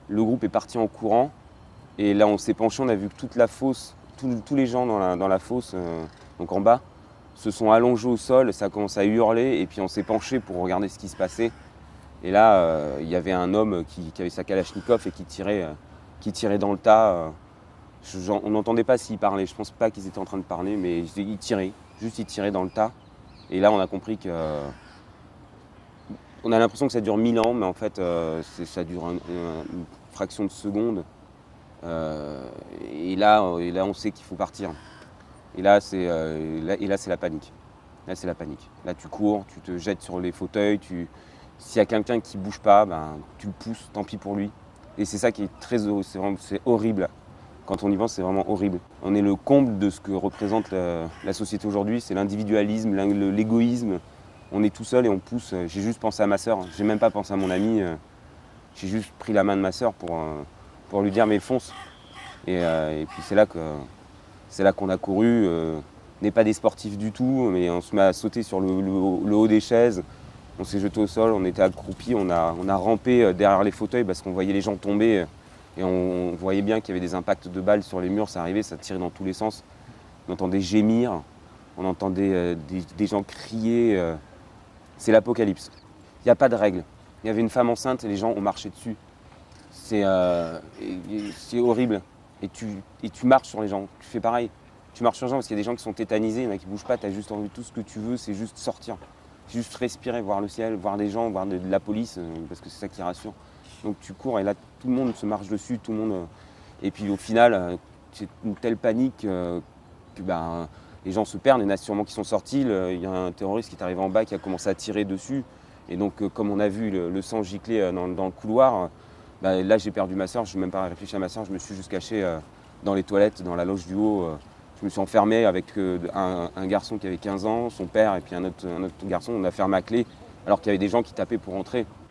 Le groupe est parti en courant. Et là, on s'est penché, on a vu que toute la fosse, tous les gens dans la fosse, donc en bas, se sont allongés au sol, ça a commencé à hurler, et puis on s'est penché pour regarder ce qui se passait. Et là, il y avait un homme qui avait sa kalachnikov et qui tirait dans le tas. On n'entendait pas s'il parlait, je pense pas qu'ils étaient en train de parler, mais il tirait, juste il tirait dans le tas. Et là, on a compris que. On a l'impression que ça dure 1000 ans, mais en fait, ça dure une fraction de seconde. Et là, on sait qu'il faut partir. Et là, c'est la panique. Là, c'est la panique. Là, tu cours, tu te jettes sur les fauteuils. S'il y a quelqu'un qui ne bouge pas, ben, tu le pousses, tant pis pour lui. Et c'est ça qui est c'est horrible. Quand on y pense, c'est vraiment horrible. On est le comble de ce que représente la société aujourd'hui. C'est l'individualisme, l'égoïsme. On est tout seul et on pousse. J'ai juste pensé à ma sœur. J'ai même pas pensé à mon ami. J'ai juste pris la main de ma sœur pour lui dire mais fonce. Et puis c'est là qu'on a couru. On n'est pas des sportifs du tout, mais on se met à sauter sur le haut des chaises. On s'est jeté au sol, on était accroupis, on a rampé derrière les fauteuils parce qu'on voyait les gens tomber. Et on voyait bien qu'il y avait des impacts de balles sur les murs, ça arrivait, ça tirait dans tous les sens. On entendait gémir, on entendait des gens crier. C'est l'apocalypse. Il n'y a pas de règle. Il y avait une femme enceinte et les gens ont marché dessus. C'est horrible. Et tu marches sur les gens, tu fais pareil. Tu marches sur les gens parce qu'il y a des gens qui sont tétanisés, il y en a qui ne bougent pas, tu as juste envie, tout ce que tu veux, c'est juste sortir. C'est juste respirer, voir le ciel, voir des gens, voir de la police, parce que c'est ça qui rassure. Donc tu cours et là, tout le monde se marche dessus, tout le monde. Et puis au final, c'est une telle panique que ben, les gens se perdent. Il y en a sûrement qui sont sortis. Il y a un terroriste qui est arrivé en bas qui a commencé à tirer dessus. Et donc, comme on a vu le sang gicler dans le couloir, bah, là j'ai perdu ma sœur. Je n'ai même pas réfléchi à ma sœur. Je me suis juste caché dans les toilettes, dans la loge du haut. Je me suis enfermé avec un garçon qui avait 15 ans, son père et puis un autre garçon. On a fermé à clé alors qu'il y avait des gens qui tapaient pour entrer.